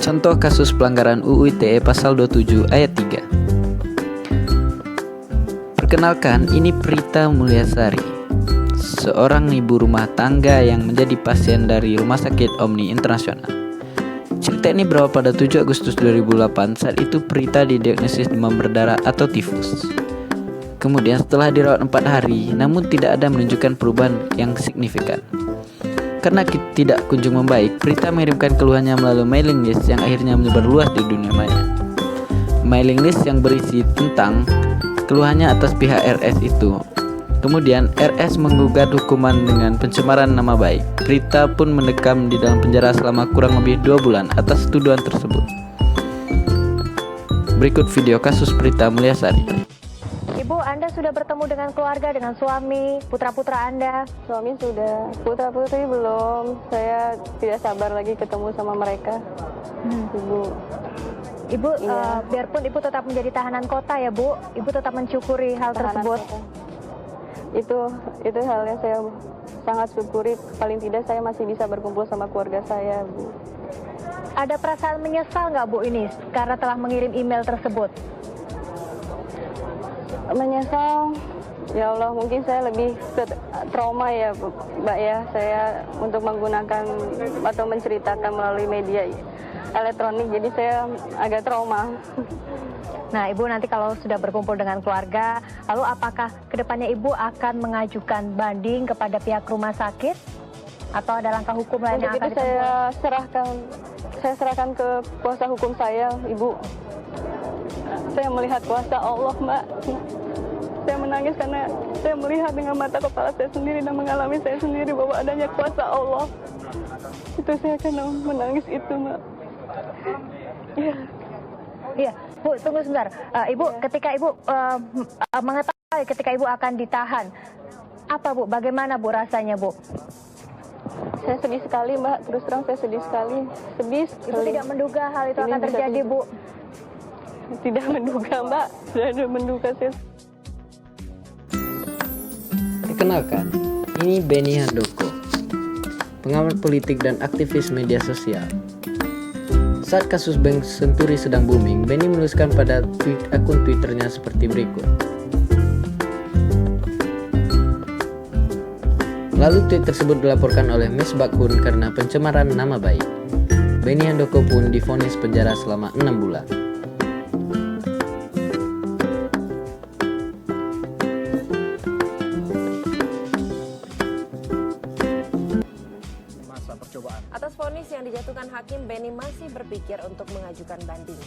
Contoh kasus pelanggaran UU ITE pasal 27 ayat 3. Perkenalkan, ini Prita Mulyasari, seorang ibu rumah tangga yang menjadi pasien dari Rumah Sakit Omni Internasional. Cerita ini berawal pada 7 Agustus 2008. Saat itu Prita didiagnosis demam berdarah atau tifus. Kemudian setelah dirawat 4 hari, namun tidak ada menunjukkan perubahan yang signifikan. Karena tidak kunjung membaik, Prita mengirimkan keluhannya melalui mailing list yang akhirnya menyebar luas di dunia maya. Mailing list yang berisi tentang keluhannya atas pihak RS itu. Kemudian RS menggugat hukuman dengan pencemaran nama baik. Prita pun mendekam di dalam penjara selama kurang lebih 2 bulan atas tuduhan tersebut. Berikut video kasus Prita Mulyasari. Ibu, Anda sudah bertemu dengan keluarga, dengan suami, putra-putra Anda? Suami sudah, putra-putri belum. Saya tidak sabar lagi ketemu sama mereka. Ibu, Iya. biarpun Ibu tetap menjadi tahanan kota ya Bu, Ibu tetap mensyukuri hal tersebut. Itu hal yang saya sangat syukuri. Paling tidak saya masih bisa berkumpul sama keluarga saya, Bu. Ada perasaan menyesal nggak Bu ini karena telah mengirim email tersebut? Menyesal, ya Allah, mungkin saya lebih ke trauma ya Mbak ya, saya untuk menggunakan atau menceritakan melalui media elektronik, jadi saya agak trauma. Nah Ibu, nanti kalau sudah berkumpul dengan keluarga, lalu apakah kedepannya Ibu akan mengajukan banding kepada pihak rumah sakit? Atau ada langkah hukum lain yang Untuk akan itu ditempuh? saya serahkan ke kuasa hukum saya, Ibu. Saya melihat kuasa Allah, Mbak. Saya menangis karena saya melihat dengan mata kepala saya sendiri dan mengalami saya sendiri bahwa adanya kuasa Allah. Itu saya akan menangis itu, Mbak. Iya, Bu, tunggu sebentar. Ibu, ketika Ibu mengetahui ketika Ibu akan ditahan, apa Bu? Bagaimana Bu rasanya Bu? Saya sedih sekali, Mbak. Terus terang saya sedih sekali. Sedih sekali. Ibu tidak menduga hal itu Ini akan bisa terjadi Bu? Tidak menduga, Mbak. Tidak menduga saya. Perkenalkan, ini Benny Handoko, pengamat politik dan aktivis media sosial. Saat kasus Bank Senturi sedang booming, Benny menuliskan pada akun Twitternya seperti berikut. Lalu tweet tersebut dilaporkan oleh Misbahun karena pencemaran nama baik. Benny Handoko pun divonis penjara selama 6 bulan. Atas vonis yang dijatuhkan hakim, Benny masih berpikir untuk mengajukan banding.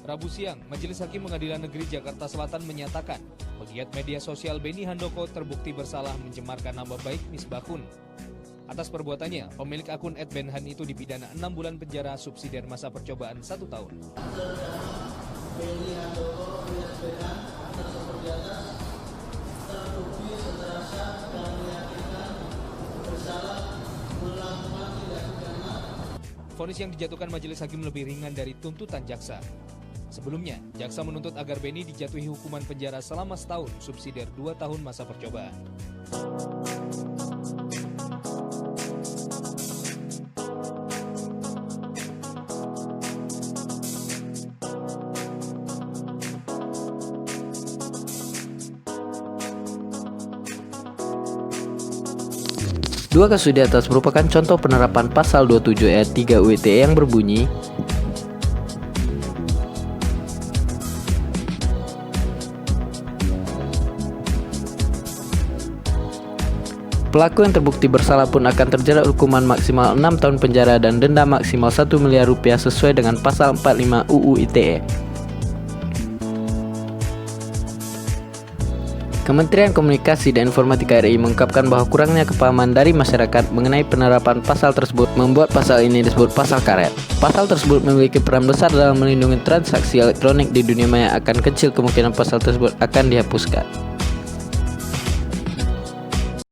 Rabu siang, Majelis Hakim Pengadilan Negeri Jakarta Selatan menyatakan pegiat media sosial Benny Handoko terbukti bersalah mencemarkan nama baik Misbahun. Atas perbuatannya, pemilik akun @benhan itu dipidana 6 bulan penjara subsidiar masa percobaan 1 tahun. Benny Handoko alias Benhan atas perbuatan terbukti secara sah dan meyakinkan bersalah melakukan tindak pidana. Vonis yang dijatuhkan Majelis Hakim lebih ringan dari tuntutan jaksa. Sebelumnya, jaksa menuntut agar Benny dijatuhi hukuman penjara selama setahun subsidiar 2 tahun masa percobaan. Dua kasus di atas merupakan contoh penerapan pasal 27 ayat 3 UU ITE yang berbunyi, pelaku yang terbukti bersalah pun akan terjerat hukuman maksimal 6 tahun penjara dan denda maksimal 1 miliar rupiah sesuai dengan pasal 45 UU ITE. Kementerian Komunikasi dan Informatika RI mengungkapkan bahwa kurangnya kepahaman dari masyarakat mengenai penerapan pasal tersebut membuat pasal ini disebut pasal karet. Pasal tersebut memiliki peran besar dalam melindungi transaksi elektronik di dunia maya, akan kecil kemungkinan pasal tersebut akan dihapuskan.